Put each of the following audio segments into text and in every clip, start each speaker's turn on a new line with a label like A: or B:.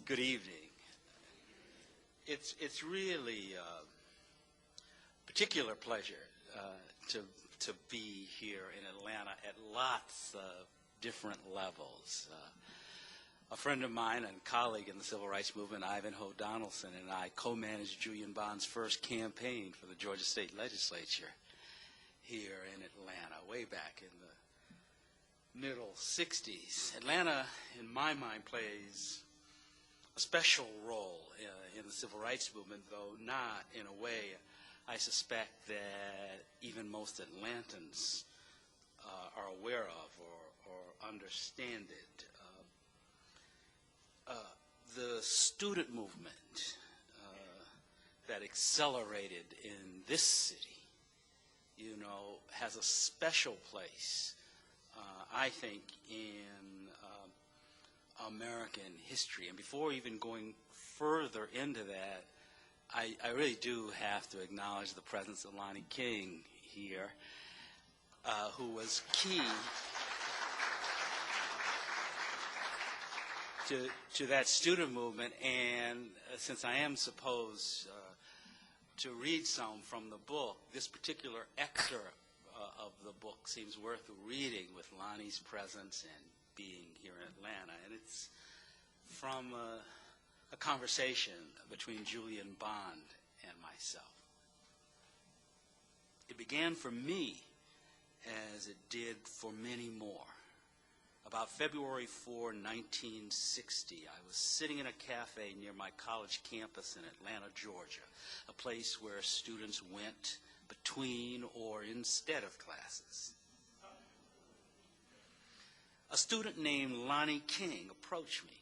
A: Good evening. It's really a particular pleasure to be here in Atlanta at lots of different levels. A friend of mine and colleague in the civil rights movement, Ivanhoe Donaldson, and I co-managed Julian Bond's first campaign for the Georgia State Legislature here in Atlanta, way back in the middle 60s. Atlanta, in my mind, plays a special role in the civil rights movement, though not in a way I suspect that even most Atlantans are aware of or understand it. The student movement that accelerated in this city, you know, has a special place, I think, in American history. And before even going further into that, I really do have to acknowledge the presence of Lonnie King here, who was key to that student movement. And since I am supposed to read some from the book, this particular excerpt of the book seems worth reading with Lonnie's presence and being here in Atlanta. And it's from a conversation between Julian Bond and myself. It began for me, as it did for many more. About February 4, 1960, I was sitting in a cafe near my college campus in Atlanta, Georgia, a place where students went between or instead of classes. A student named Lonnie King approached me.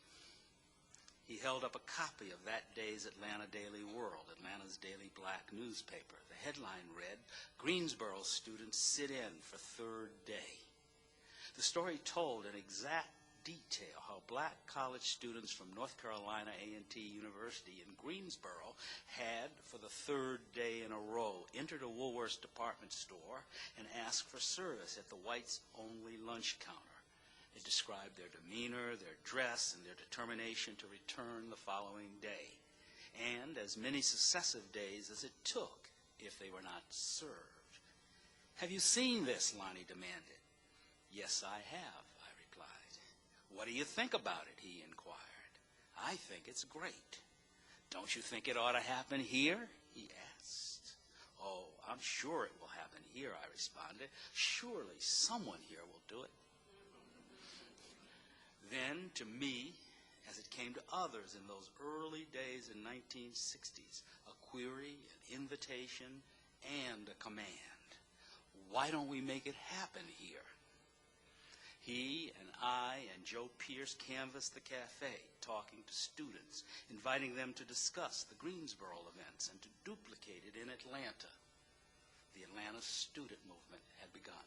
A: He held up a copy of that day's Atlanta Daily World, Atlanta's daily black newspaper. The headline read, "Greensboro students sit in for third day." The story told in exact detail how black college students from North Carolina A&T University in Greensboro had, for the third day in a row, entered a Woolworth's department store and asked for service at the whites-only lunch counter. It described their demeanor, their dress, and their determination to return the following day, and as many successive days as it took if they were not served. "Have you seen this?" Lonnie demanded. "Yes, I have," I replied. "What do you think about it?" he inquired. "I think it's great." "Don't you think it ought to happen here?" he asked. "Oh, I'm sure it will happen here," I responded. "Surely someone here will do it." Then, to me, as it came to others in those early days in 1960s, a query, an invitation, and a command. Why don't we make it happen here? He and I and Joe Pierce canvassed the cafe, talking to students, inviting them to discuss the Greensboro events and to duplicate it in Atlanta. The Atlanta student movement had begun.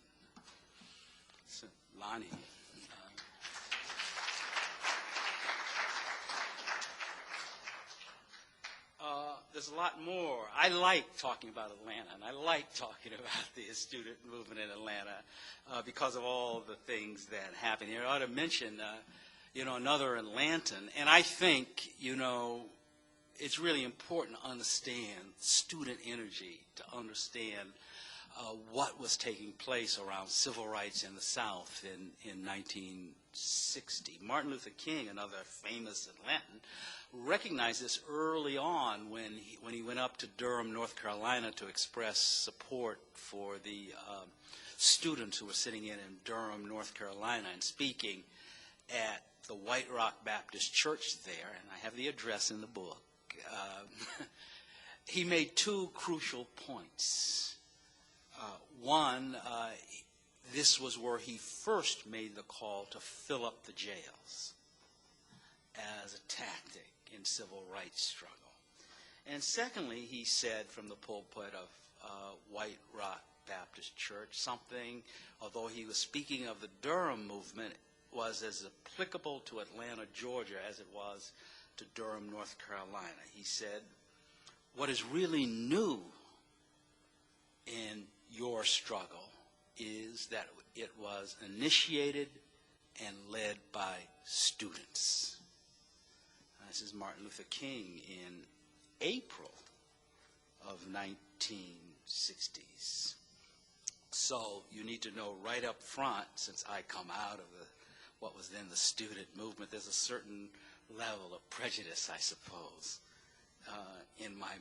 A: So, Lonnie, there's a lot more. I like talking about Atlanta, and I like talking about the student movement in Atlanta because of all the things that happen here. I ought to mention, another Atlantan, and I think, it's really important to understand student energy, to understand what was taking place around civil rights in the South in 1960. Martin Luther King, another famous Atlantan, recognized this early on when he went up to Durham, North Carolina, to express support for the students who were sitting in Durham, North Carolina, and speaking at the White Rock Baptist Church there, and I have the address in the book. He made two crucial points. One, this was where he first made the call to fill up the jails as a tactic in civil rights struggle. And secondly, he said from the pulpit of White Rock Baptist Church something, although he was speaking of the Durham movement, was as applicable to Atlanta, Georgia as it was to Durham, North Carolina. He said, "What is really new in your struggle is that it was initiated and led by students." Mrs. Martin Luther King in April of 1960s. So you need to know right up front, since I come out of what was then the student movement, there's a certain level of prejudice, I suppose, in my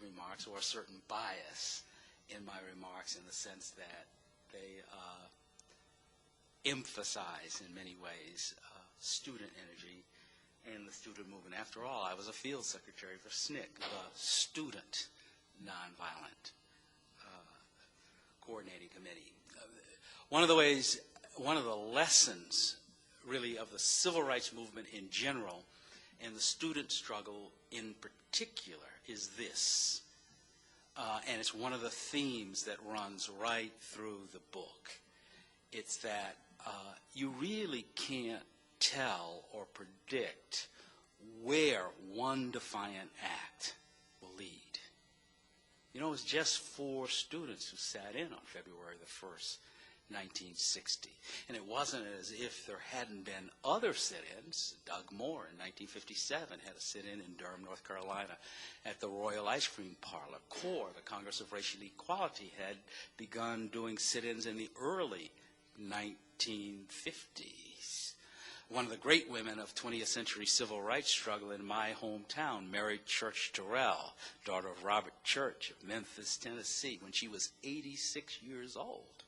A: remarks, or a certain bias in my remarks, in the sense that they emphasize in many ways student energy and the student movement. After all, I was a field secretary for SNCC, the Student Nonviolent Coordinating Committee. One of the lessons, really, of the civil rights movement in general and the student struggle in particular is this, and it's one of the themes that runs right through the book. It's that you really can't tell or predict where one defiant act will lead. You know, it was just 4 students who sat in on February the 1st, 1960. And it wasn't as if there hadn't been other sit-ins. Doug Moore in 1957 had a sit-in in Durham, North Carolina at the Royal Ice Cream Parlor. CORE, the Congress of Racial Equality, had begun doing sit-ins in the early 1950s. One of the great women of 20th century civil rights struggle in my hometown, Mary Church Terrell, daughter of Robert Church of Memphis, Tennessee, when she was 86 years old,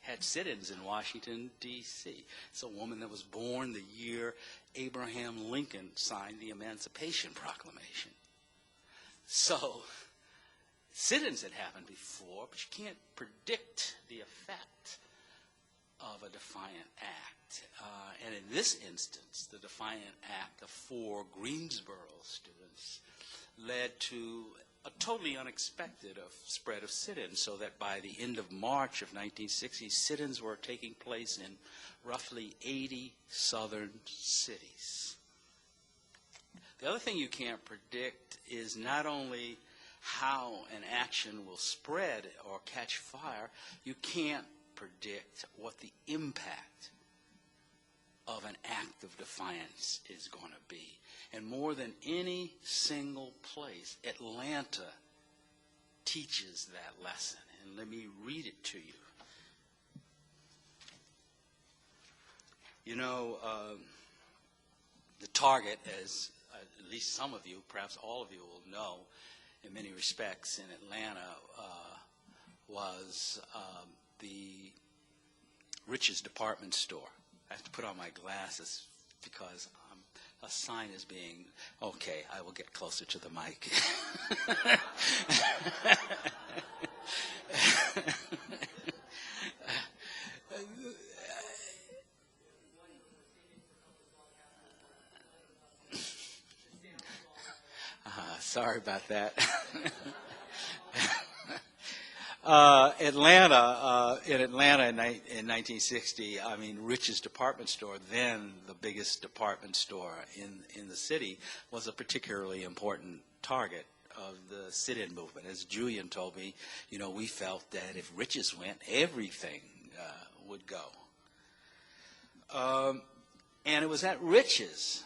A: had sit-ins in Washington, D.C. It's a woman that was born the year Abraham Lincoln signed the Emancipation Proclamation. So sit-ins had happened before, but you can't predict the effect of a defiant act. And in this instance, the defiant act of 4 Greensboro students led to a totally unexpected spread of sit-ins, so that by the end of March of 1960, sit-ins were taking place in roughly 80 southern cities. The other thing you can't predict is not only how an action will spread or catch fire, you can't predict what the impact of an act of defiance is going to be. And more than any single place, Atlanta teaches that lesson. And let me read it to you. You know, the target, as at least some of you, perhaps all of you will know, in many respects in Atlanta, was the richest department store. I have to put on my glasses because a sign is being, okay, I will get closer to the mic. Sorry about that. In Atlanta in 1960, I mean, richest department store, then the biggest department store in the city, was a particularly important target of the sit-in movement. As Julian told me, you know, we felt that if riches went, everything would go. And it was at Riches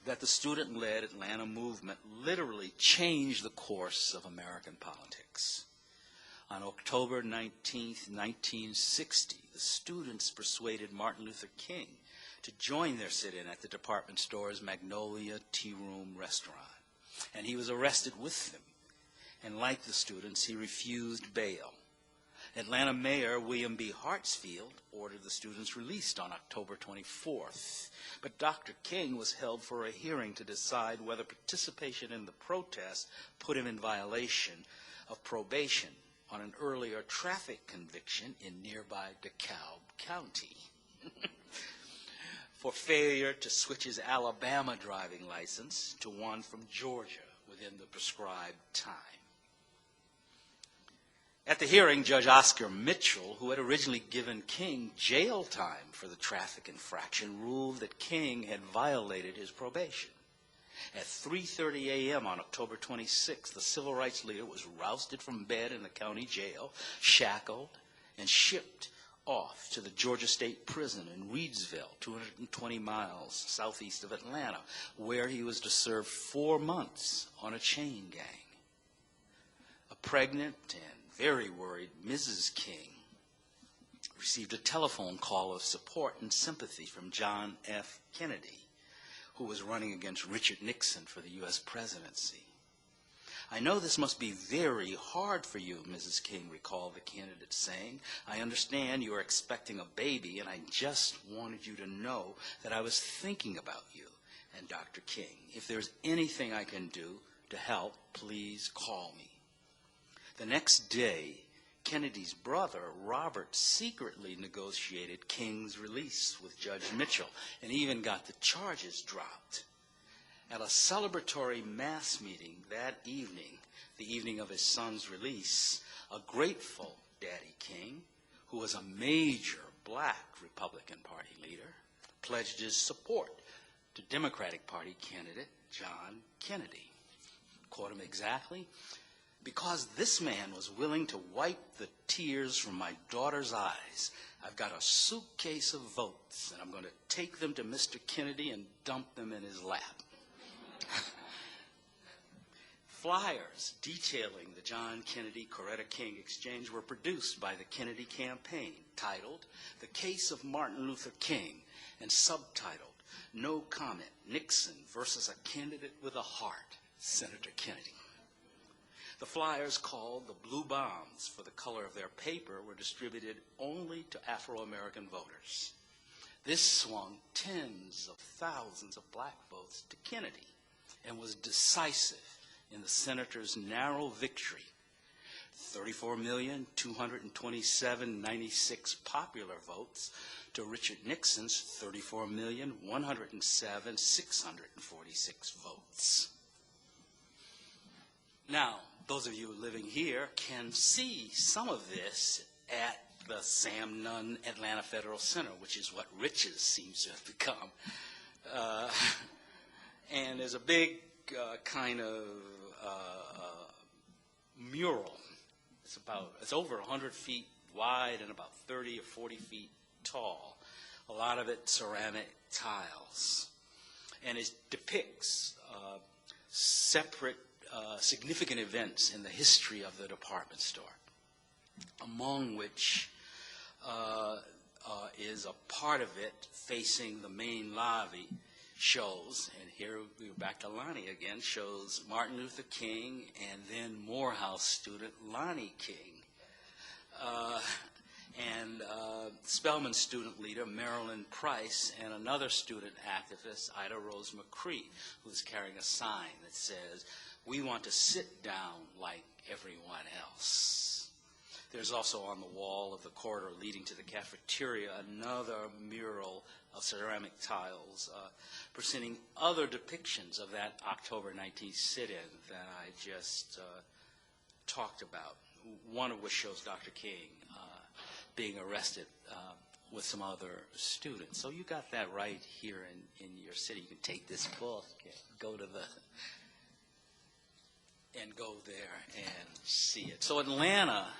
A: that the student-led Atlanta movement literally changed the course of American politics. On October 19th, 1960, the students persuaded Martin Luther King to join their sit-in at the department store's Magnolia Tea Room restaurant. And he was arrested with them. And like the students, he refused bail. Atlanta Mayor William B. Hartsfield ordered the students released on October 24th. But Dr. King was held for a hearing to decide whether participation in the protest put him in violation of probation on an earlier traffic conviction in nearby DeKalb County for failure to switch his Alabama driving license to one from Georgia within the prescribed time. At the hearing, Judge Oscar Mitchell, who had originally given King jail time for the traffic infraction, ruled that King had violated his probation. At 3:30 a.m. on October 26th, the civil rights leader was rousted from bed in the county jail, shackled, and shipped off to the Georgia State Prison in Reedsville, 220 miles southeast of Atlanta, where he was to serve 4 months on a chain gang. A pregnant and very worried Mrs. King received a telephone call of support and sympathy from John F. Kennedy, who was running against Richard Nixon for the U.S. presidency. "I know this must be very hard for you," Mrs. King recalled the candidate saying. "I understand you are expecting a baby, and I just wanted you to know that I was thinking about you. And Dr. King, if there's anything I can do to help, please call me." The next day, Kennedy's brother, Robert, secretly negotiated King's release with Judge Mitchell and even got the charges dropped. At a celebratory mass meeting that evening, the evening of his son's release, a grateful Daddy King, who was a major black Republican Party leader, pledged his support to Democratic Party candidate John Kennedy. Quote him exactly: "Because this man was willing to wipe the tears from my daughter's eyes, I've got a suitcase of votes, and I'm going to take them to Mr. Kennedy and dump them in his lap." Flyers detailing the John Kennedy-Coretta King exchange were produced by the Kennedy campaign, titled "The Case of Martin Luther King" and subtitled "No Comment, Nixon versus a Candidate with a Heart, Senator Kennedy." The flyers, called the Blue Bombs for the color of their paper, were distributed only to Afro-American voters. This swung tens of thousands of black votes to Kennedy and was decisive in the senator's narrow victory: 34,227,096 popular votes to Richard Nixon's 34,107,646 votes. Now, those of you living here can see some of this at the Sam Nunn Atlanta Federal Center, which is what Rich's seems to have become. And there's a big kind of mural. It's over 100 feet wide and about 30 or 40 feet tall. A lot of it ceramic tiles. And it depicts separate significant events in the history of the department store, among which is a part of it facing the main lobby shows, and here we're back to Lonnie again, shows Martin Luther King and then Morehouse student Lonnie King, and Spelman student leader Marilyn Price, and another student activist, Ida Rose McCree, who's carrying a sign that says, "We want to sit down like everyone else." There's also on the wall of the corridor leading to the cafeteria another mural of ceramic tiles presenting other depictions of that October 19th sit-in that I just talked about, one of which shows Dr. King being arrested with some other students. So you got that right here in your city. You can take this book and go there and see it. So Atlanta,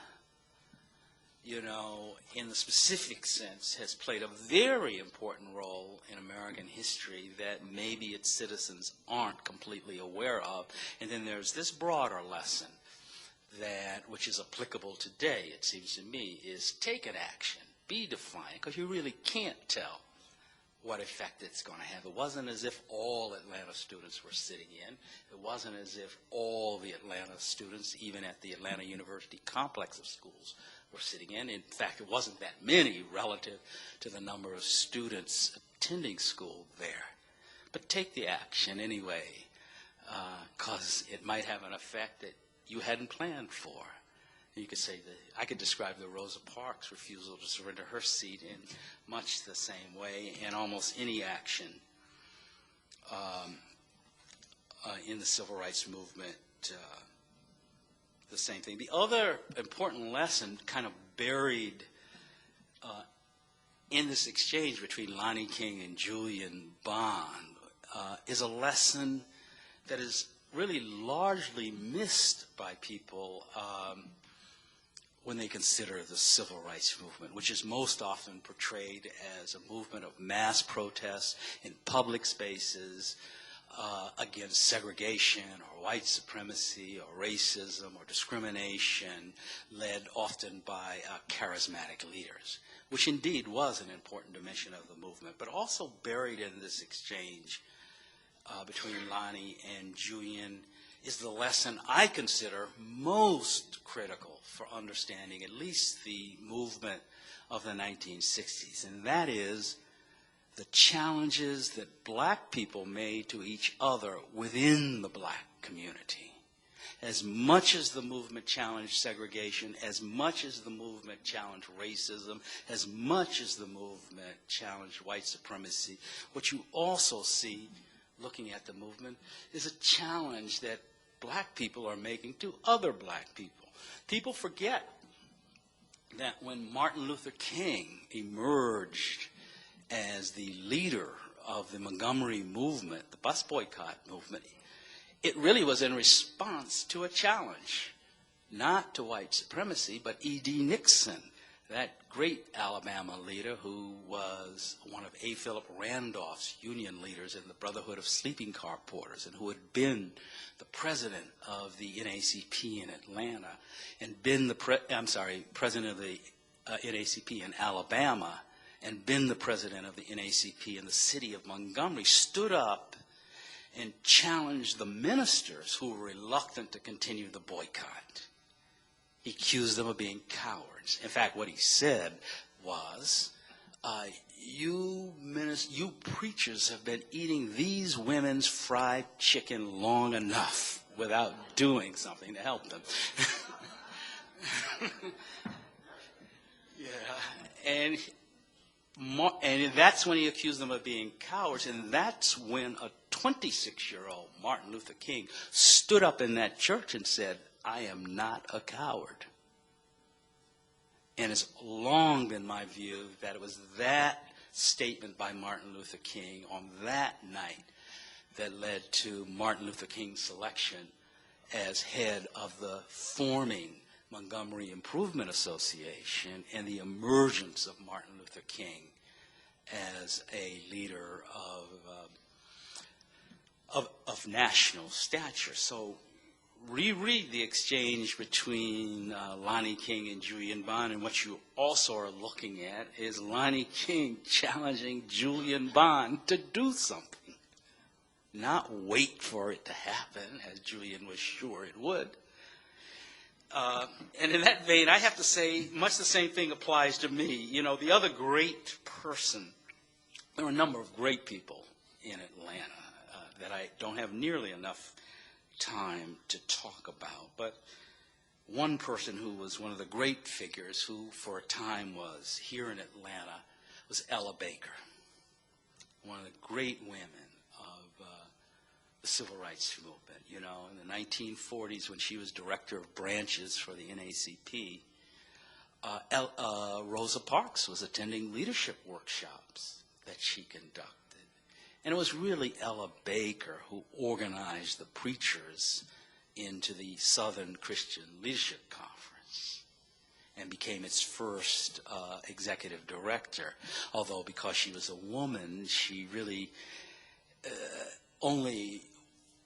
A: you know, in the specific sense, has played a very important role in American history that maybe its citizens aren't completely aware of. And then there's this broader lesson that, which is applicable today, it seems to me, is take an action, be defiant, because you really can't tell what effect it's going to have. It wasn't as if all Atlanta students were sitting in. It wasn't as if all the Atlanta students, even at the Atlanta University complex of schools, were sitting in. In fact, it wasn't that many relative to the number of students attending school there. But take the action anyway, because it might have an effect that you hadn't planned for. You could say that I could describe the Rosa Parks refusal to surrender her seat in much the same way, and almost any action in the civil rights movement, the same thing. The other important lesson kind of buried in this exchange between Lonnie King and Julian Bond is a lesson that is really largely missed by people when they consider the civil rights movement, which is most often portrayed as a movement of mass protest in public spaces against segregation or white supremacy or racism or discrimination, led often by charismatic leaders, which indeed was an important dimension of the movement, but also buried in this exchange between Lonnie and Julian is the lesson I consider most critical for understanding at least the movement of the 1960s, and that is the challenges that black people made to each other within the black community. As much as the movement challenged segregation, as much as the movement challenged racism, as much as the movement challenged white supremacy, what you also see looking at the movement is a challenge that black people are making to other black people. People forget that when Martin Luther King emerged as the leader of the Montgomery movement, the bus boycott movement, it really was in response to a challenge, not to white supremacy, but E.D. Nixon, that great Alabama leader who was one of A. Philip Randolph's union leaders in the Brotherhood of Sleeping Car Porters, and who had been the president of the NAACP in Atlanta, and been the president of the NAACP in Alabama, and been the president of the NAACP in the city of Montgomery, stood up and challenged the ministers who were reluctant to continue the boycott. He accused them of being cowards. In fact, what he said was, you preachers have been eating these women's fried chicken long enough without doing something to help them. Yeah, and that's when he accused them of being cowards, and that's when a 26-year-old Martin Luther King stood up in that church and said, I am not a coward. And it's long been my view that it was that statement by Martin Luther King on that night that led to Martin Luther King's selection as head of the forming Montgomery Improvement Association and the emergence of Martin Luther King as a leader of national stature. So reread the exchange between Lonnie King and Julian Bond, and what you also are looking at is Lonnie King challenging Julian Bond to do something, not wait for it to happen, as Julian was sure it would. And in that vein, I have to say, much the same thing applies to me. You know, the other great person, there were a number of great people in Atlanta that I don't have nearly enough time to talk about, but one person who was one of the great figures who for a time was here in Atlanta was Ella Baker, one of the great women of the civil rights movement. You know, in the 1940s when she was director of branches for the NAACP, Rosa Parks was attending leadership workshops that she conducted. And it was really Ella Baker who organized the preachers into the Southern Christian Leadership Conference and became its first executive director. Although because she was a woman, she really only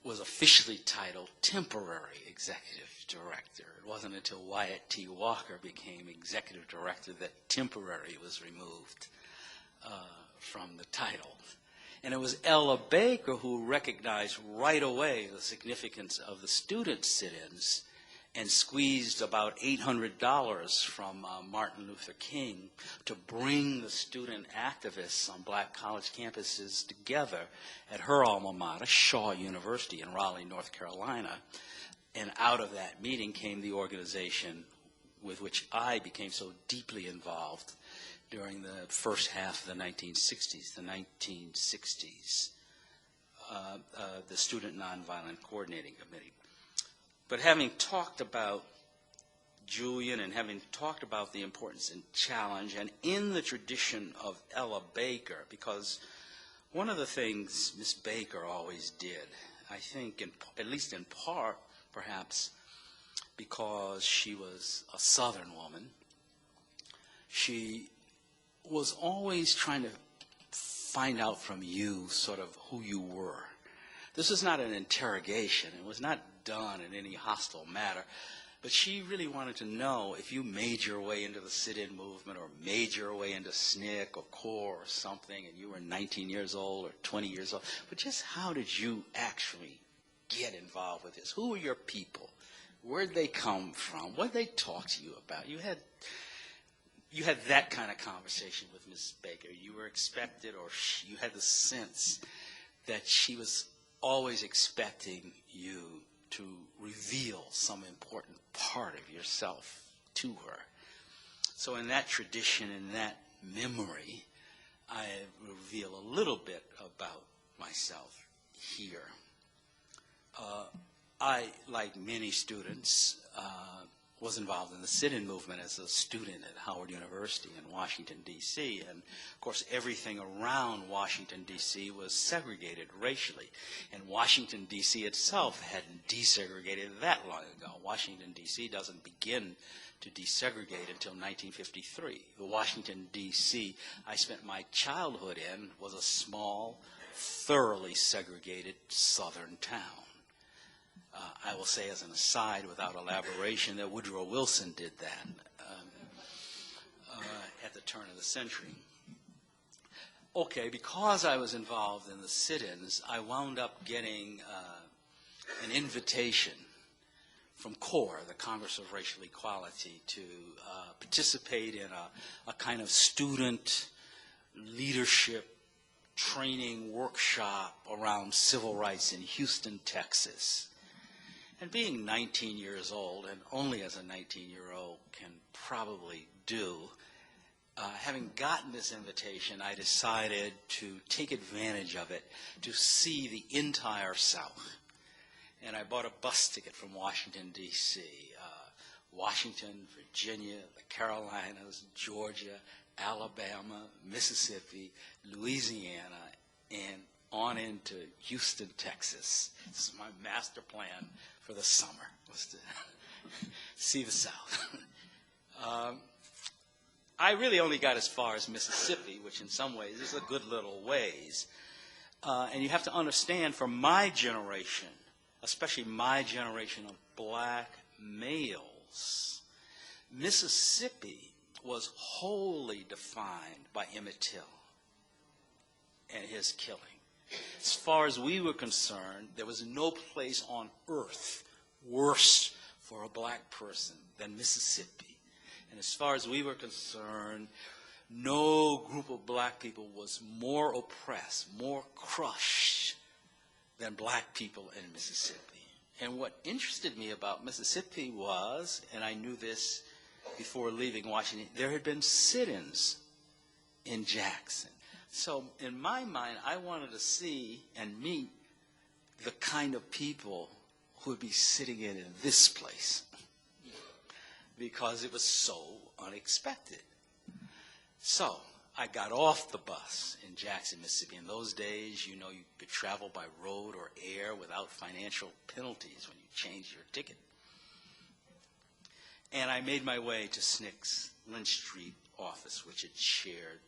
A: was officially titled temporary executive director. It wasn't until Wyatt T. Walker became executive director that temporary was removed from the title. And it was Ella Baker who recognized right away the significance of the student sit-ins and squeezed about $800 from Martin Luther King to bring the student activists on black college campuses together at her alma mater, Shaw University in Raleigh, North Carolina. And out of that meeting came the organization with which I became so deeply involved during the first half of the 1960s, the Student Nonviolent Coordinating Committee. But having talked about Julian and having talked about the importance and challenge, and in the tradition of Ella Baker, because one of the things Miss Baker always did, I think, at least in part, perhaps, because she was a Southern woman. She was always trying to find out from you sort of who you were. This was not an interrogation. It was not done in any hostile manner. But she really wanted to know if you made your way into the sit-in movement or made your way into SNCC or CORE or something, and you were 19 years old or 20 years old. But just how did you actually get involved with this? Who were your people? Where'd they come from? What did they talk to you about? You had that kind of conversation with Ms. Baker. You were expected, or you had the sense that she was always expecting you to reveal some important part of yourself to her. So in that tradition, in that memory, I reveal a little bit about myself here. I, like many students, was involved in the sit-in movement as a student at Howard University in Washington, D.C. And, of course, everything around Washington, D.C. was segregated racially. And Washington, D.C. itself hadn't desegregated that long ago. Washington, D.C. doesn't begin to desegregate until 1953. The Washington, D.C. I spent my childhood in was a small, thoroughly segregated southern town. I will say as an aside, without elaboration, that Woodrow Wilson did that at the turn of the century. Okay, because I was involved in the sit-ins, I wound up getting an invitation from CORE, the Congress of Racial Equality, to participate in a kind of student leadership training workshop around civil rights in Houston, Texas. And being 19 years old, and only as a 19-year-old can probably do, having gotten this invitation, I decided to take advantage of it to see the entire South. And I bought a bus ticket from Washington, D.C., Washington, Virginia, the Carolinas, Georgia, Alabama, Mississippi, Louisiana, and on into Houston, Texas. This is my master plan for the summer, was to see the South. I really only got as far as Mississippi, which in some ways is a good little ways. And you have to understand, for my generation, especially my generation of black males, Mississippi was wholly defined by Emmett Till and his killing. As far as we were concerned, there was no place on earth worse for a black person than Mississippi. And as far as we were concerned, no group of black people was more oppressed, more crushed than black people in Mississippi. And what interested me about Mississippi was, and I knew this before leaving Washington, there had been sit-ins in Jackson. So in my mind, I wanted to see and meet the kind of people who would be sitting in this place because it was so unexpected. So I got off the bus in Jackson, Mississippi. In those days, you know, you could travel by road or air without financial penalties when you changed your ticket. And I made my way to SNCC's Lynch Street office, which it shared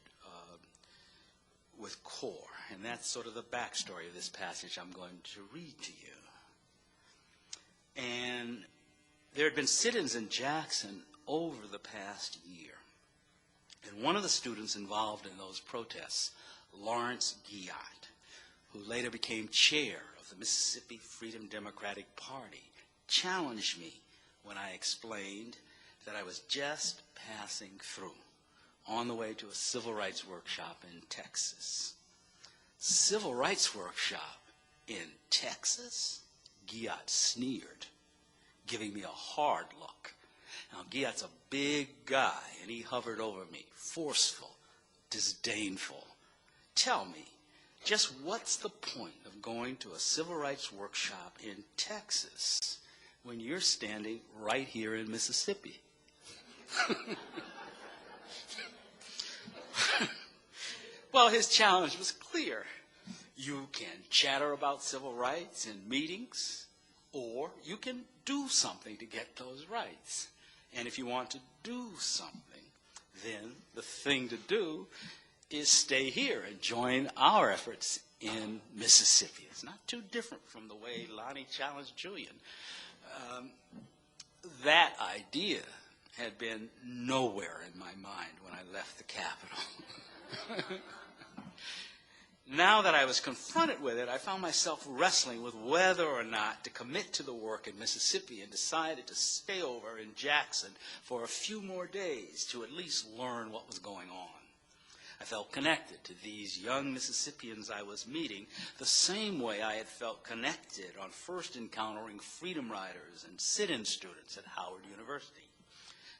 A: with CORE. And that's sort of the backstory of this passage I'm going to read to you. And there had been sit-ins in Jackson over the past year. And one of the students involved in those protests, Lawrence Gallaudet, who later became chair of the Mississippi Freedom Democratic Party, challenged me when I explained that I was just passing through on the way to a civil rights workshop in Texas. Civil rights workshop in Texas? Gallaudet sneered, giving me a hard look. Now, Gallaudet a big guy, and he hovered over me, forceful, disdainful. Tell me, just what's the point of going to a civil rights workshop in Texas when you're standing right here in Mississippi? Well, his challenge was clear. You can chatter about civil rights in meetings, or you can do something to get those rights. And if you want to do something, then the thing to do is stay here and join our efforts in Mississippi. It's not too different from the way Lonnie challenged Julian. That idea had been nowhere in my mind when I left the Capitol. Now that I was confronted with it, I found myself wrestling with whether or not to commit to the work in Mississippi, and decided to stay over in Jackson for a few more days to at least learn what was going on. I felt connected to these young Mississippians I was meeting the same way I had felt connected on first encountering freedom riders and sit-in students at Howard University.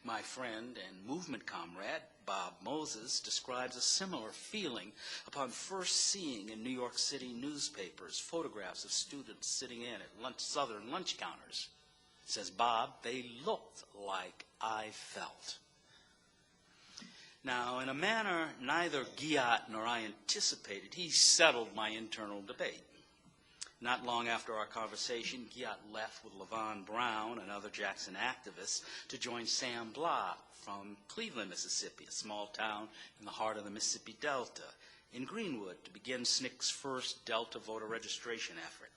A: My friend and movement comrade, Bob Moses, describes a similar feeling upon first seeing in New York City newspapers photographs of students sitting in at Southern lunch counters. Says Bob, they looked like I felt. Now, in a manner neither Gallaudet nor I anticipated, he settled my internal debate. Not long after our conversation, Gallaudet left with LaVon Brown and other Jackson activists to join Sam Block from Cleveland, Mississippi, a small town in the heart of the Mississippi Delta, in Greenwood, to begin SNCC's first Delta voter registration effort.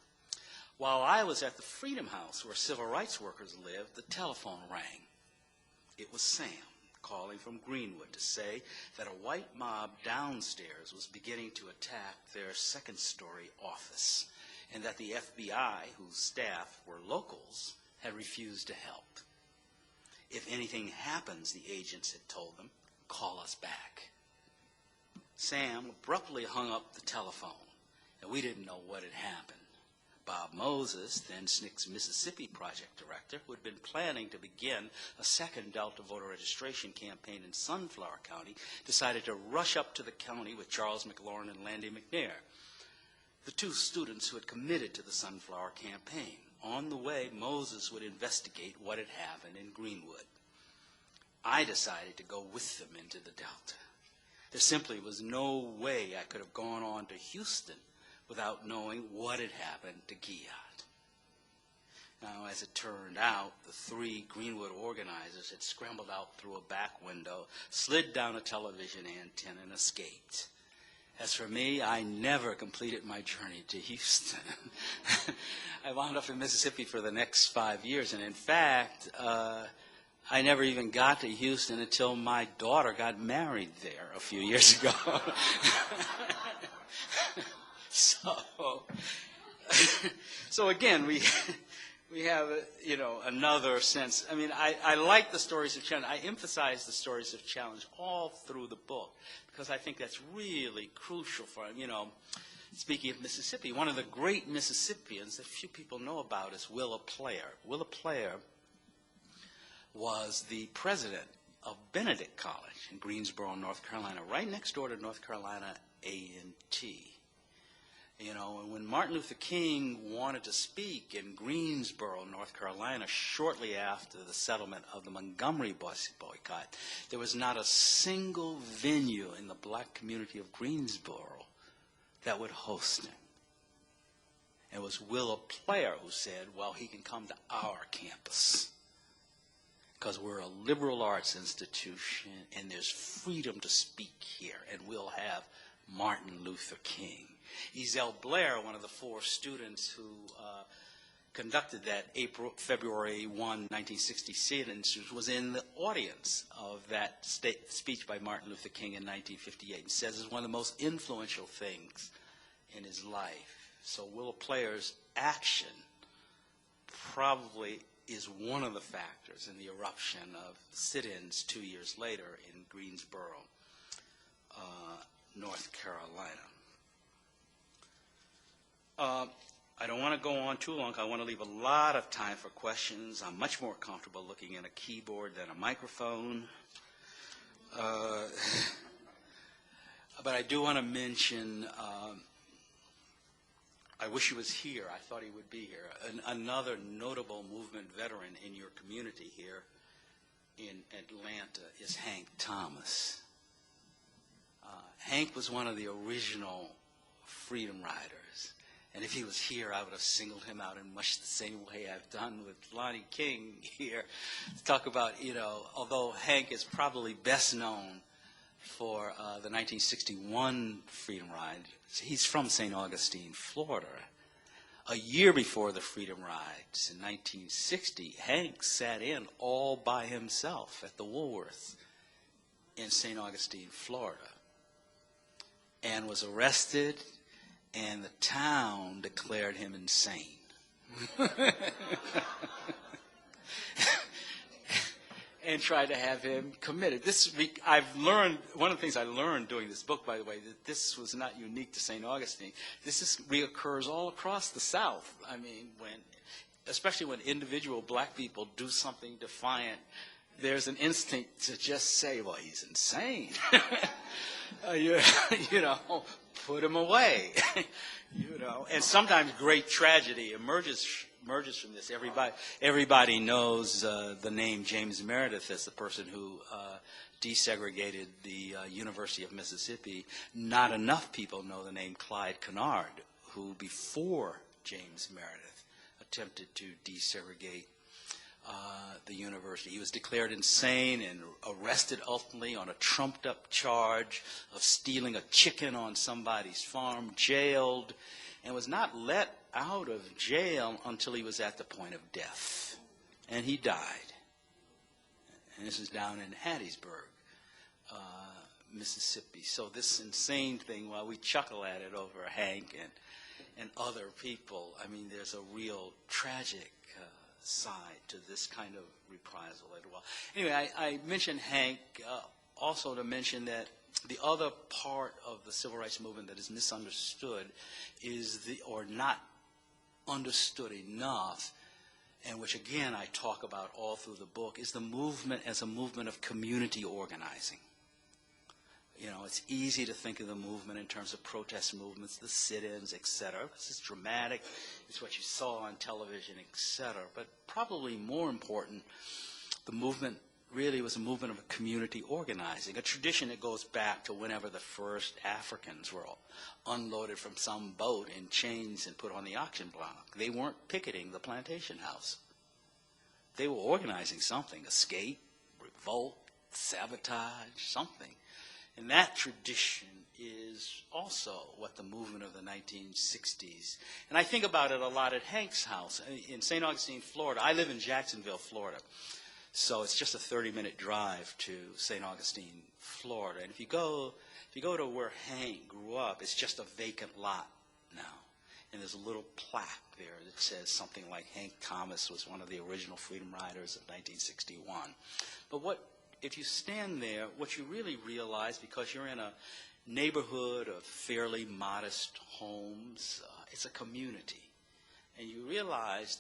A: While I was at the Freedom House, where civil rights workers lived, the telephone rang. It was Sam, calling from Greenwood to say that a white mob downstairs was beginning to attack their second-story office, and that the FBI, whose staff were locals, had refused to help. If anything happens, the agents had told them, call us back. Sam abruptly hung up the telephone, and we didn't know what had happened. Bob Moses, then SNCC's Mississippi project director, who had been planning to begin a second Delta voter registration campaign in Sunflower County, decided to rush up to the county with Charles McLaurin and Landy McNair, the two students who had committed to the Sunflower campaign. On the way, Moses would investigate what had happened in Greenwood. I decided to go with them into the Delta. There simply was no way I could have gone on to Houston without knowing what had happened to Gallaudet. Now, as it turned out, the three Greenwood organizers had scrambled out through a back window, slid down a television antenna, and escaped. As for me, I never completed my journey to Houston. I wound up in Mississippi for the next 5 years, and in fact, I never even got to Houston until my daughter got married there a few years ago. So again, we have, another sense. I mean, I like the stories of challenge. I emphasize the stories of challenge all through the book because I think that's really crucial for, speaking of Mississippi, one of the great Mississippians that few people know about is Willa Player. Willa Player was the president of Benedict College in Greensboro, North Carolina, right next door to North Carolina A&T. And when Martin Luther King wanted to speak in Greensboro, North Carolina, shortly after the settlement of the Montgomery bus boycott, there was not a single venue in the black community of Greensboro that would host him. It was Willa Player who said, well, he can come to our campus because we're a liberal arts institution and there's freedom to speak here, and we'll have Martin Luther King. Ezell Blair, one of the four students who conducted that February 1, 1960 sit-in, was in the audience of that speech by Martin Luther King in 1958 and says it's one of the most influential things in his life. So Willa Player's action probably is one of the factors in the eruption of sit-ins 2 years later in Greensboro, North Carolina. I don't want to go on too long. I want to leave a lot of time for questions. I'm much more comfortable looking at a keyboard than a microphone. But I do want to mention, I wish he was here. I thought he would be here. Another notable movement veteran in your community here in Atlanta is Hank Thomas. Hank was one of the original freedom riders. And if he was here, I would have singled him out in much the same way I've done with Lonnie King here. To talk about, you know, although Hank is probably best known for the 1961 Freedom Ride, he's from St. Augustine, Florida. A year before the Freedom Rides, in 1960, Hank sat in all by himself at the Woolworth in St. Augustine, Florida, and was arrested, and the town declared him insane. And tried to have him committed. I've learned, one of the things I learned doing this book, by the way, that this was not unique to St. Augustine. This reoccurs all across the South. I mean, especially when individual black people do something defiant, there's an instinct to just say, well, he's insane. You know, put him away. You know, and sometimes great tragedy emerges from this. Everybody knows the name James Meredith as the person who desegregated the University of Mississippi. Not enough people know the name Clyde Kennard, who before James Meredith attempted to desegregate the university. He was declared insane and arrested ultimately on a trumped-up charge of stealing a chicken on somebody's farm, jailed, and was not let out of jail until he was at the point of death. And he died. And this is down in Hattiesburg, Mississippi. So this insane thing, while we chuckle at it over Hank and other people, I mean, there's a real tragic side to this kind of reprisal as well. Anyway, I mentioned Hank also to mention that the other part of the civil rights movement that is misunderstood or not understood enough, and which again I talk about all through the book, is the movement as a movement of community organizing. You know, it's easy to think of the movement in terms of protest movements, the sit-ins, et cetera. This is dramatic. It's what you saw on television, et cetera. But probably more important, the movement really was a movement of community organizing, a tradition that goes back to whenever the first Africans were unloaded from some boat in chains and put on the auction block. They weren't picketing the plantation house. They were organizing something, escape, revolt, sabotage, something. And that tradition is also what the movement of the 1960s, and I think about it a lot at Hank's house in St. Augustine, Florida. I live in Jacksonville, Florida, so it's just a 30-minute drive to St. Augustine, Florida. And if you go to where Hank grew up, it's just a vacant lot now. And there's a little plaque there that says something like Hank Thomas was one of the original Freedom Riders of 1961. But if you stand there, what you really realize, because you're in a neighborhood of fairly modest homes, it's a community. And you realize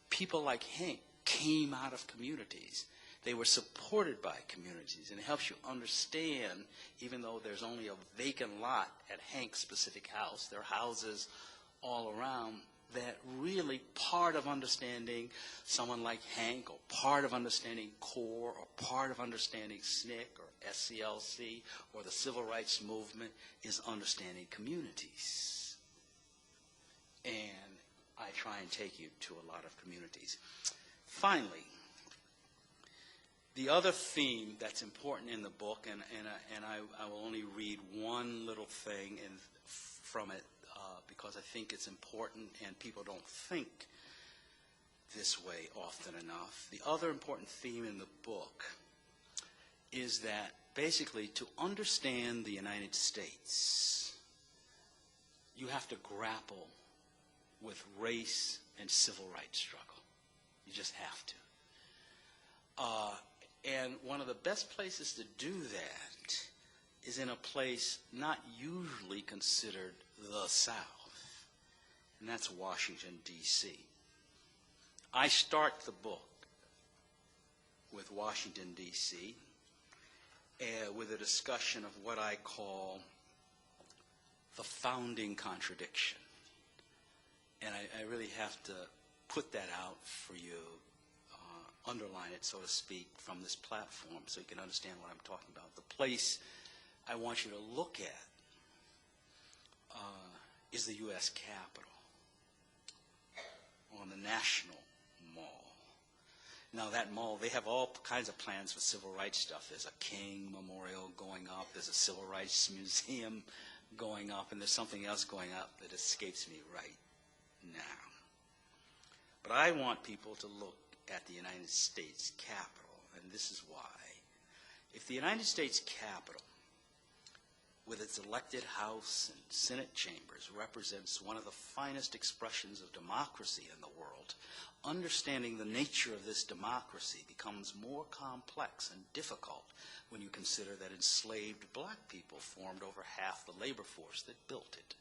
A: people like Hank came out of communities. They were supported by communities. And it helps you understand, even though there's only a vacant lot at Hank's specific house, there are houses all around, that really part of understanding someone like Hank, or part of understanding CORE, or part of understanding SNCC or SCLC or the civil rights movement is understanding communities. And I try and take you to a lot of communities. Finally, the other theme that's important in the book, and I will only read one little thing from it, because I think it's important and people don't think this way often enough. The other important theme in the book is that basically to understand the United States, you have to grapple with race and civil rights struggle. You just have to. And one of the best places to do that is in a place not usually considered the South, and that's Washington, D.C. I start the book with Washington, D.C., with a discussion of what I call the founding contradiction. And I really have to put that out for you, underline it, so to speak, from this platform so you can understand what I'm talking about. The place I want you to look at is the U.S. Capitol on the National Mall. Now that mall, they have all kinds of plans for civil rights stuff. There's a King Memorial going up, there's a Civil Rights Museum going up, and there's something else going up that escapes me right now. But I want people to look at the United States Capitol, and this is why. If the United States Capitol, with its elected House and Senate chambers, represents one of the finest expressions of democracy in the world, understanding the nature of this democracy becomes more complex and difficult when you consider that enslaved black people formed over half the labor force that built it.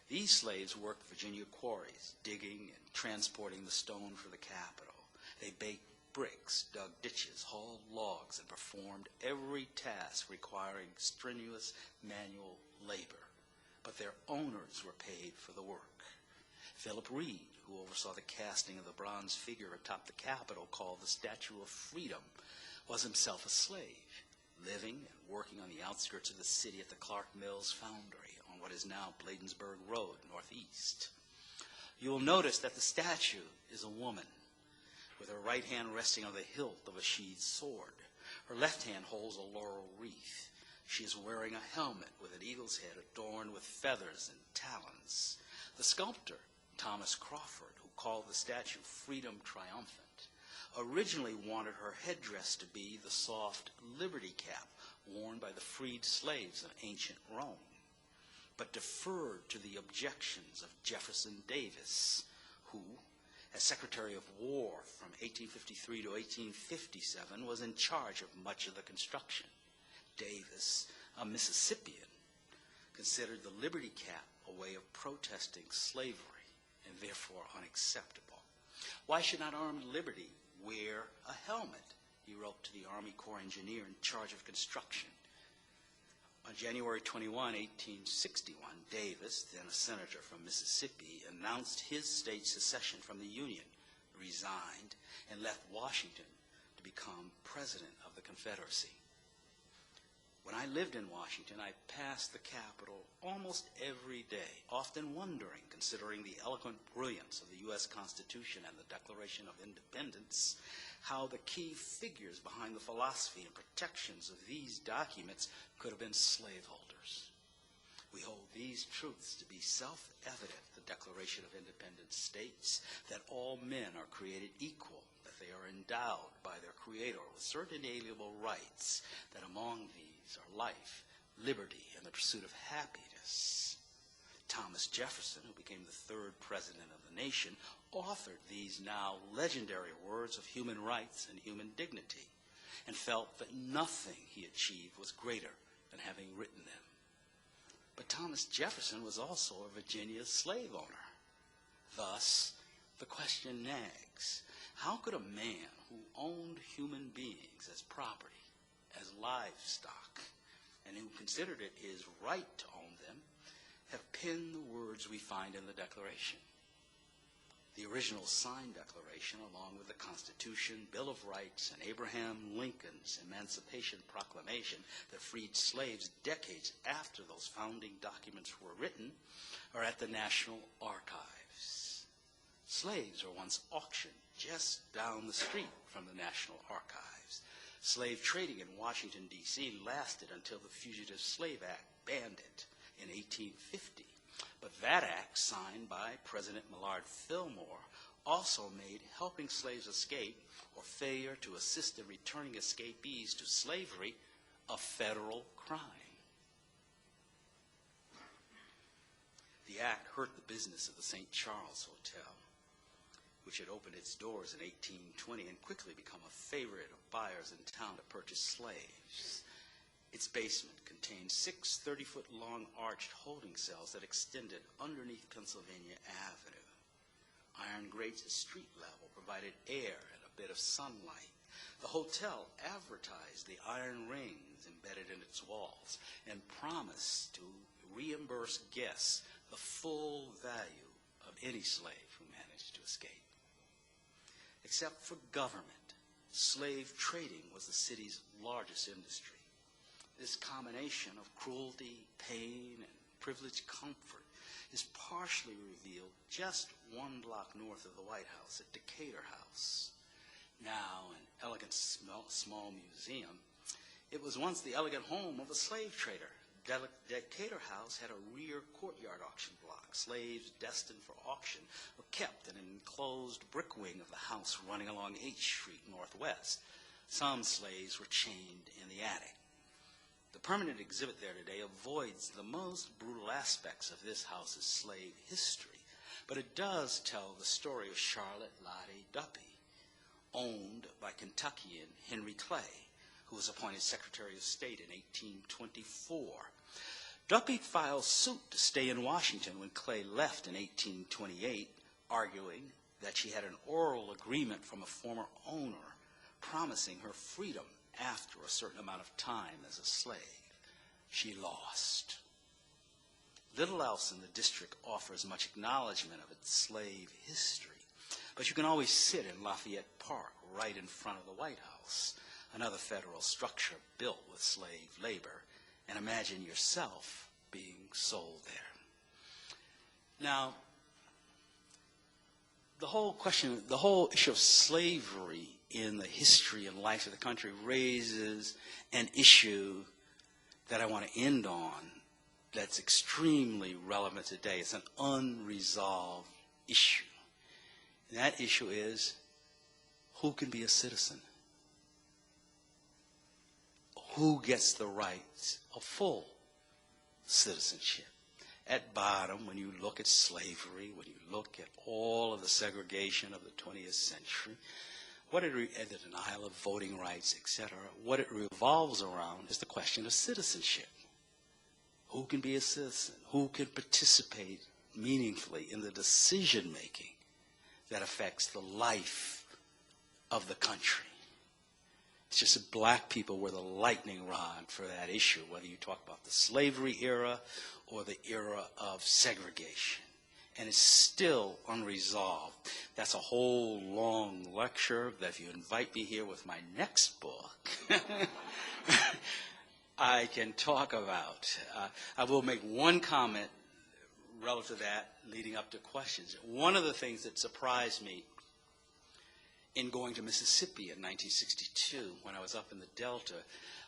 A: These slaves worked Virginia quarries, digging and transporting the stone for the Capitol. They baked bricks, dug ditches, hauled logs, and performed every task requiring strenuous manual labor. But their owners were paid for the work. Philip Reed, who oversaw the casting of the bronze figure atop the Capitol called the Statue of Freedom, was himself a slave, living and working on the outskirts of the city at the Clark Mills Foundry on what is now Bladensburg Road, northeast. You will notice that the statue is a woman, with her right hand resting on the hilt of a sheathed sword. Her left hand holds a laurel wreath. She is wearing a helmet with an eagle's head adorned with feathers and talons. The sculptor, Thomas Crawford, who called the statue Freedom Triumphant, originally wanted her headdress to be the soft liberty cap worn by the freed slaves of ancient Rome, but deferred to the objections of Jefferson Davis, who, as Secretary of War from 1853 to 1857, was in charge of much of the construction. Davis, a Mississippian, considered the liberty cap a way of protesting slavery and therefore unacceptable. Why should not armed liberty wear a helmet? He wrote to the Army Corps engineer in charge of construction. On January 21, 1861, Davis, then a senator from Mississippi, announced his state's secession from the Union, resigned, and left Washington to become president of the Confederacy. When I lived in Washington, I passed the Capitol almost every day, often wondering, considering the eloquent brilliance of the U.S. Constitution and the Declaration of Independence, how the key figures behind the philosophy and protections of these documents could have been slaveholders. We hold these truths to be self-evident. The Declaration of Independence states that all men are created equal, that they are endowed by their Creator with certain inalienable rights, that among these are life, liberty, and the pursuit of happiness. Thomas Jefferson, who became the third president of the nation, authored these now legendary words of human rights and human dignity, and felt that nothing he achieved was greater than having written them. But Thomas Jefferson was also a Virginia slave owner. Thus, the question nags, how could a man who owned human beings as property, as livestock, and who considered it his right to own them, have penned the words we find in the Declaration? The original signed Declaration, along with the Constitution, Bill of Rights, and Abraham Lincoln's Emancipation Proclamation that freed slaves decades after those founding documents were written, are at the National Archives. Slaves were once auctioned just down the street from the National Archives. Slave trading in Washington, D.C. lasted until the Fugitive Slave Act banned it in 1850. But that act, signed by President Millard Fillmore, also made helping slaves escape or failure to assist in returning escapees to slavery a federal crime. The act hurt the business of the St. Charles Hotel, which had opened its doors in 1820 and quickly become a favorite of buyers in town to purchase slaves. Its basement contained 6 30-foot-long arched holding cells that extended underneath Pennsylvania Avenue. Iron grates at street level provided air and a bit of sunlight. The hotel advertised the iron rings embedded in its walls and promised to reimburse guests the full value of any slave who managed to escape. Except for government, slave trading was the city's largest industry. This combination of cruelty, pain, and privileged comfort is partially revealed just one block north of the White House at Decatur House. Now an elegant small museum, it was once the elegant home of a slave trader. Decatur House had a rear courtyard auction block. Slaves destined for auction were kept in an enclosed brick wing of the house running along H Street northwest. Some slaves were chained in the attic. The permanent exhibit there today avoids the most brutal aspects of this house's slave history, but it does tell the story of Charlotte Lottie Duppy, owned by Kentuckian Henry Clay, who was appointed Secretary of State in 1824. Duppy filed suit to stay in Washington when Clay left in 1828, arguing that she had an oral agreement from a former owner promising her freedom after a certain amount of time as a slave. She lost. Little else in the district offers much acknowledgement of its slave history, but you can always sit in Lafayette Park right in front of the White House, another federal structure built with slave labor, and imagine yourself being sold there. Now, the whole issue of slavery in the history and life of the country raises an issue that I want to end on that's extremely relevant today. It's an unresolved issue. And that issue is, who can be a citizen? Who gets the rights of full citizenship? At bottom, when you look at slavery, when you look at all of the segregation of the 20th century, the denial of voting rights, etc., what it revolves around is the question of citizenship. Who can be a citizen? Who can participate meaningfully in the decision-making that affects the life of the country? It's just that black people were the lightning rod for that issue, whether you talk about the slavery era or the era of segregation. And it's still unresolved. That's a whole long lecture that if you invite me here with my next book, I can talk about. I will make one comment relative to that leading up to questions. One of the things that surprised me in going to Mississippi in 1962, when I was up in the Delta,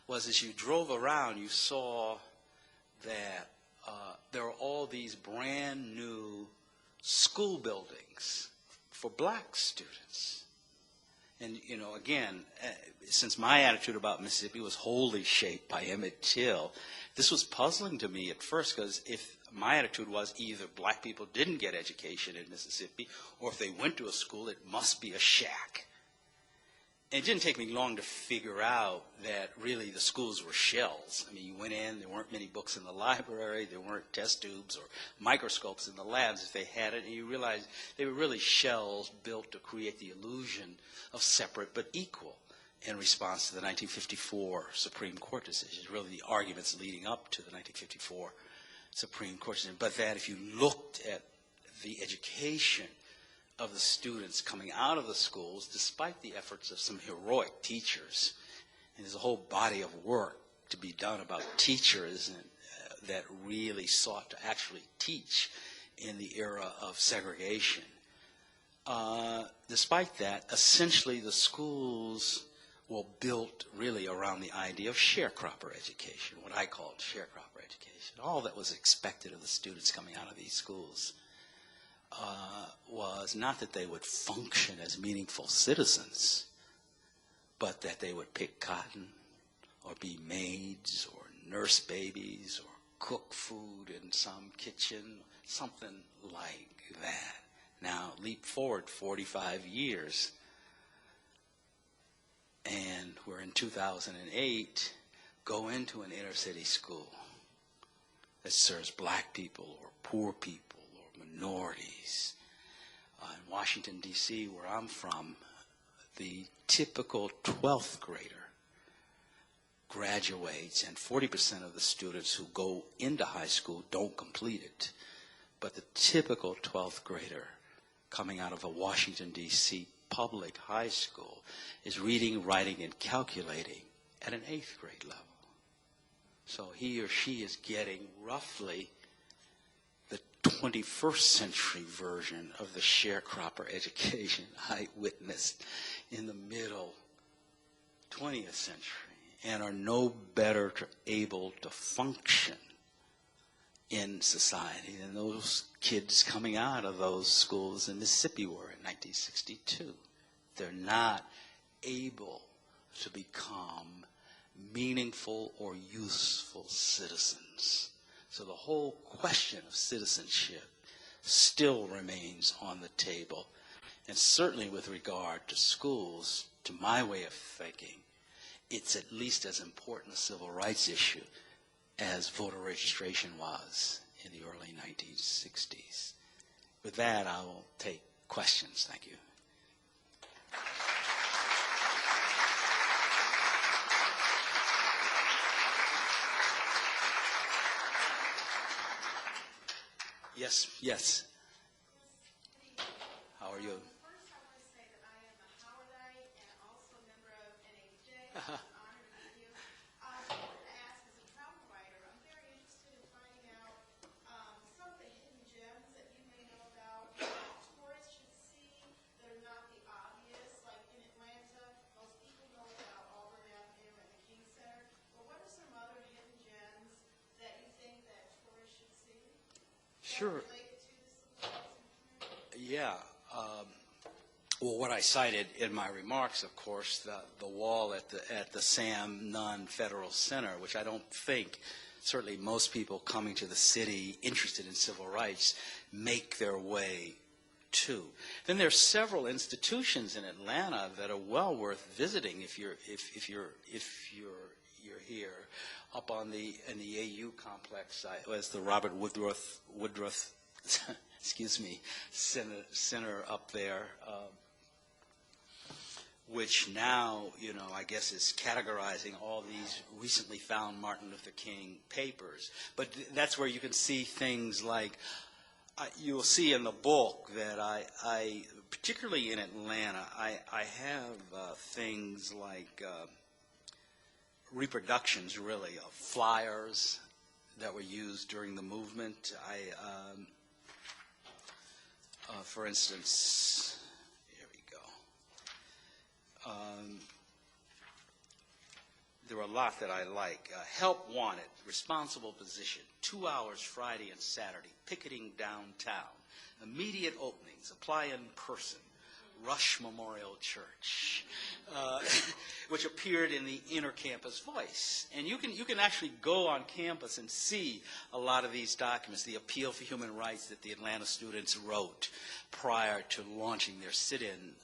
A: was as you drove around, you saw that there are all these brand new school buildings for black students. And, you know, again, since my attitude about Mississippi was wholly shaped by Emmett Till, this was puzzling to me at first, because if my attitude was either black people didn't get education in Mississippi, or if they went to a school, it must be a shack. And it didn't take me long to figure out that really the schools were shells. I mean, you went in, there weren't many books in the library, there weren't test tubes or microscopes in the labs if they had it, and you realized they were really shells built to create the illusion of separate but equal in response to the 1954 Supreme Court decision, really the arguments leading up to the 1954 Supreme Court decision. But that if you looked at the education of the students coming out of the schools, despite the efforts of some heroic teachers, and there's a whole body of work to be done about teachers that really sought to actually teach in the era of segregation. Despite that, essentially the schools were built really around the idea of sharecropper education, what I called sharecropper education. All that was expected of the students coming out of these schools was not that they would function as meaningful citizens, but that they would pick cotton or be maids or nurse babies or cook food in some kitchen, something like that. Now, leap forward 45 years, and we're in 2008, go into an inner city school that serves black people or poor people, minorities. In Washington, D.C., where I'm from, the typical 12th grader graduates, and 40% of the students who go into high school don't complete it. But the typical 12th grader coming out of a Washington, D.C. public high school is reading, writing, and calculating at an 8th grade level. So he or she is getting roughly 21st century version of the sharecropper education I witnessed in the middle 20th century, and are no better able to function in society than those kids coming out of those schools in Mississippi were in 1962. They're not able to become meaningful or useful citizens. So the whole question of citizenship still remains on the table. And certainly with regard to schools, to my way of thinking, it's at least as important a civil rights issue as voter registration was in the early 1960s. With that, I will take questions. Thank you. Yes, yes. How are you?
B: First, I want to say that I am a Howardite and also a member of NAJ. I'm honored to meet you. I wanted to ask, as a travel writer, I'm very interested in finding out some of the hidden gems that you may know about that tourists should see that are not the obvious. Like in Atlanta, most people know about Auburn Avenue and the King Center. But what are some other hidden gems that you think that tourists should see?
A: Sure. Yeah. Well, what I cited in my remarks, of course, the wall at the Sam Nunn Federal Center, which I don't think certainly most people coming to the city interested in civil rights make their way to. Then there's several institutions in Atlanta that are well worth visiting if you're here. Up in the AU complex, was the Robert Woodruff excuse me, center up there, which now, I guess is categorizing all these recently found Martin Luther King papers. But that's where you can see things like, you'll see in the book that I particularly in Atlanta, I have things like reproductions, really, of flyers that were used during the movement. For instance, here we go. There were a lot that I like. Help wanted, responsible position, 2 hours Friday and Saturday, picketing downtown, immediate openings, apply in person, Rush Memorial Church, which appeared in the Inner Campus Voice. And you can actually go on campus and see a lot of these documents, the appeal for human rights that the Atlanta students wrote prior to launching their sit-in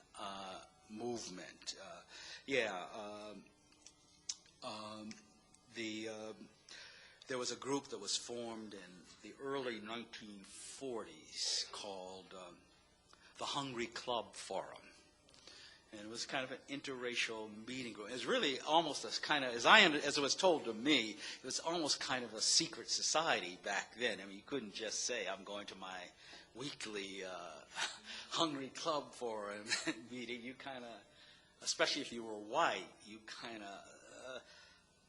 A: movement. There was a group that was formed in the early 1940s called the Hungry Club Forum. And it was kind of an interracial meeting group. It was really almost a kind of, as it was told to me, it was almost kind of a secret society back then. I mean, you couldn't just say, I'm going to my weekly Hungry Club Forum meeting. You kind of, especially if you were white, you kind of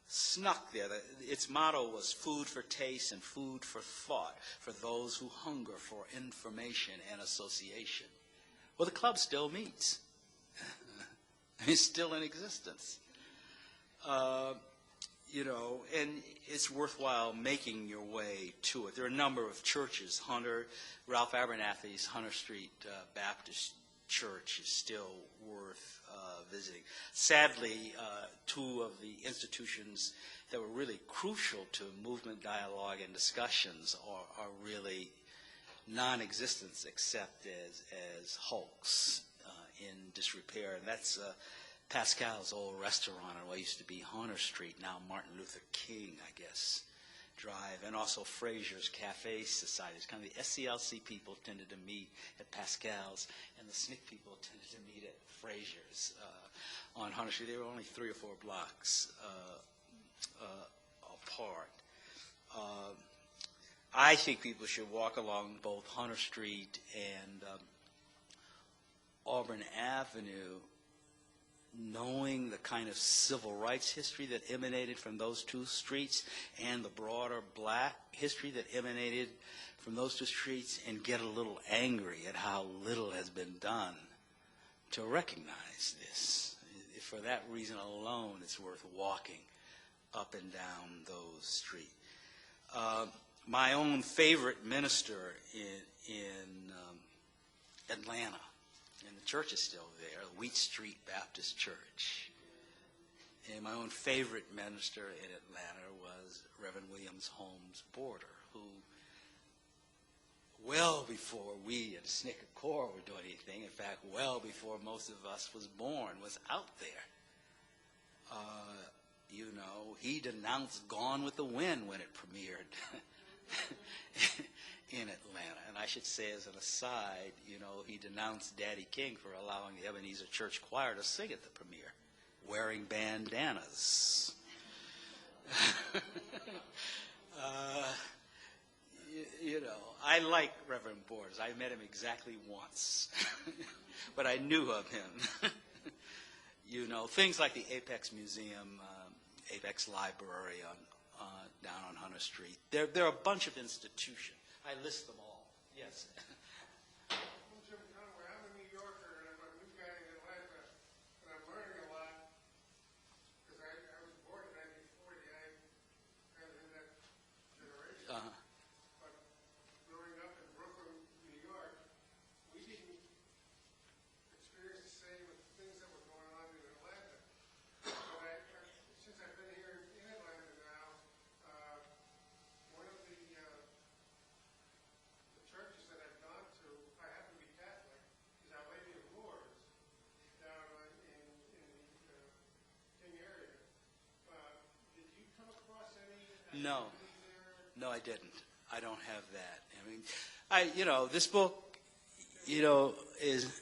A: snuck there. Its motto was food for taste and food for thought, for those who hunger for information and association. Well, the club still meets. It's still in existence. And it's worthwhile making your way to it. There are a number of churches. Ralph Abernathy's Hunter Street Baptist Church is still worth visiting. Sadly, two of the institutions that were really crucial to movement dialogue and discussions are really non-existent except as hulks in disrepair. And that's Pascal's old restaurant on what used to be Hunter Street, now Martin Luther King, I guess, Drive, and also Frazier's Cafe Society. It's kind of the SCLC people tended to meet at Pascal's, and the SNCC people tended to meet at Frazier's on Hunter Street. They were only 3 or 4 blocks apart. I think people should walk along both Hunter Street and Auburn Avenue knowing the kind of civil rights history that emanated from those two streets and the broader black history that emanated from those two streets, and get a little angry at how little has been done to recognize this. For that reason alone, it's worth walking up and down those streets. My own favorite minister in Atlanta, and the church is still there, Wheat Street Baptist Church. And my own favorite minister in Atlanta was Reverend Williams Holmes Border, who, well before we at Snicker Corps were doing anything, in fact, well before most of us was born, was out there. You know, he denounced Gone with the Wind when it premiered in Atlanta. And I should say as an aside, you know, he denounced Daddy King for allowing the Ebenezer Church Choir to sing at the premiere, wearing bandanas. You know, I like Reverend Borders. I met him exactly once, but I knew of him. You know, things like the Apex Museum, Apex Library down on Hunter Street. There are a bunch of institutions. I list them all. Yes.
C: I'm Jim Conway. I'm a New Yorker, and I'm a new guy in Atlanta, and I'm learning a lot because I was born in 1940. I was in that generation. But growing up in Brooklyn, New York, we didn't experience the same things that were going on in Atlanta. But since I've been here in Atlanta now, one of the churches that I've gone to, I happen to be Catholic, is Our Lady of Lourdes down in the King area. Did you come across any
A: No.
C: there?
A: No, I didn't. I don't have that. I mean, you know, this book, you know, is...
C: It was the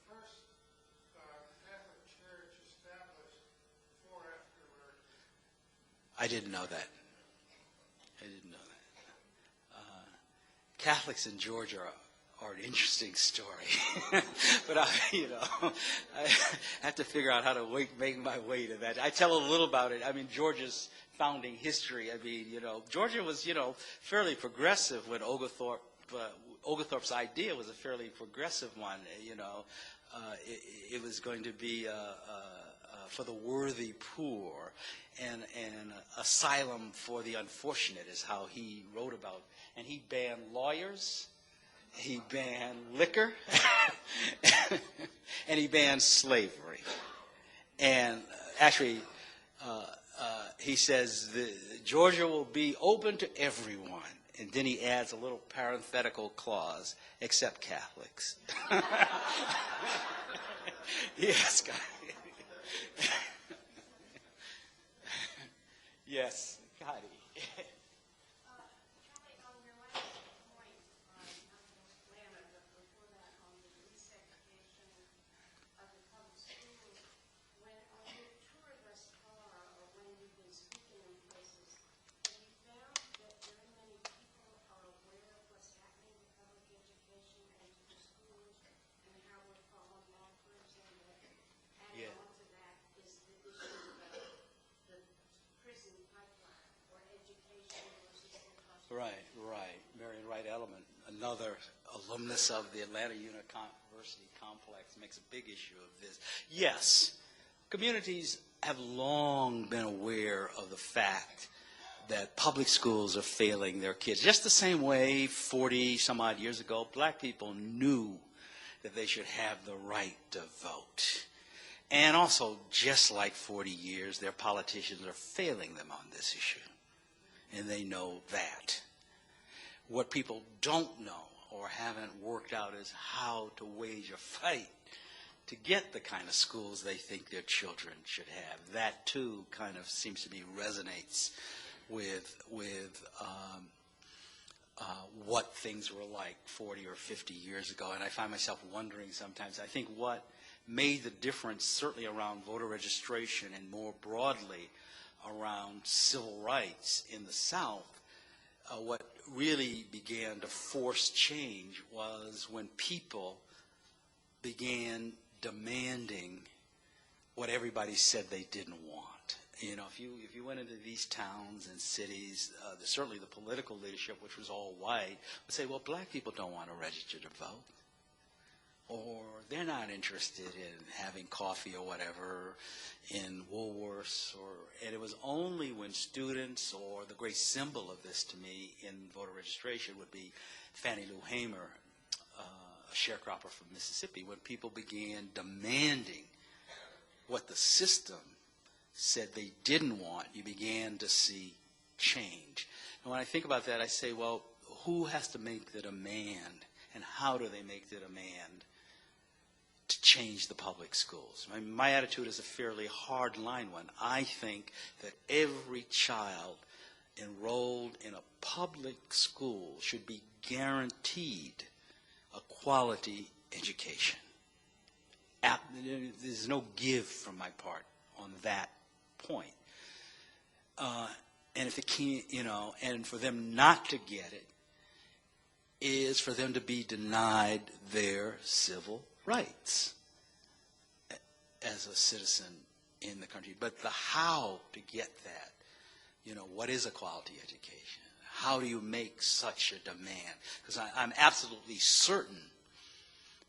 C: first Catholic church established for African Americans.
A: I didn't know that. I didn't know that. Catholics in Georgia are an interesting story. But I have to figure out how to make my way to that. I tell a little about it. I mean, Georgia's founding history. I mean, you know, Georgia was, you know, fairly progressive when Oglethorpe's idea was a fairly progressive one. You know, it was going to be for the worthy poor and asylum for the unfortunate is how he wrote about. And he banned lawyers, he banned liquor, and he banned slavery. And actually, he says Georgia will be open to everyone. And then he adds a little parenthetical clause, except Catholics. Yes, guy. Yes, Gotti.
B: Kelly, on your last point, not just Atlanta, but before that, on the desegregation of the public schools, when on your tour thus far, or when you've been speaking in places, have you found that very many people are aware of what's happening with public education and to the schools and how we're falling backwards, and that adding on to that is the issue of the prison pipeline or education versus incarceration?
A: Right. Marion Wright Element, another alumnus of the Atlanta University complex, makes a big issue of this. Yes, communities have long been aware of the fact that public schools are failing their kids. Just the same way 40 some odd years ago, black people knew that they should have the right to vote. And also, just like 40 years, their politicians are failing them on this issue. And they know that. What people don't know or haven't worked out is how to wage a fight to get the kind of schools they think their children should have. That, too, kind of seems to me resonates with what things were like 40 or 50 years ago. And I find myself wondering sometimes, I think what made the difference, certainly around voter registration and more broadly around civil rights in the South, what really began to force change was when people began demanding what everybody said they didn't want. You know, if you went into these towns and cities, certainly the political leadership, which was all white, would say, well, black people don't want to register to vote. Or they're not interested in having coffee or whatever in Woolworths. And it was only when students, or the great symbol of this to me in voter registration would be Fannie Lou Hamer, a sharecropper from Mississippi, when people began demanding what the system said they didn't want, you began to see change. And when I think about that, I say, well, who has to make the demand, and how do they make the demand to change the public schools? I mean, my attitude is a fairly hard-line one. I think that every child enrolled in a public school should be guaranteed a quality education. There's no give from my part on that point. And if it can't, you know, and for them not to get it is for them to be denied their civil rights as a citizen in the country. But the how to get that, you know, what is a quality education? How do you make such a demand? Because I'm absolutely certain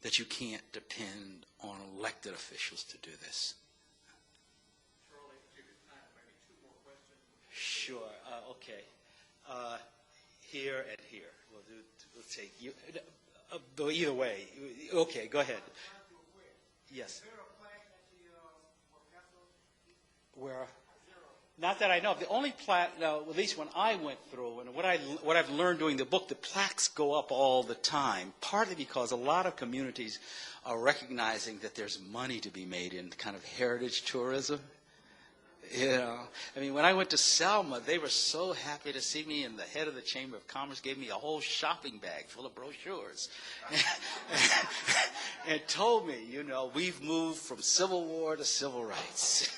A: that you can't depend on elected officials to do this. Sure. Okay. Here and here. We'll take you. Either way. Okay. Go ahead. Yes. Where? Not that I know of. The only plaque, no, at least when I went through, and what I've learned doing the book, the plaques go up all the time, partly because a lot of communities are recognizing that there's money to be made in kind of heritage tourism. You know, I mean, when I went to Selma, they were so happy to see me, and the head of the Chamber of Commerce gave me a whole shopping bag full of brochures and told me, you know, we've moved from Civil War to civil rights.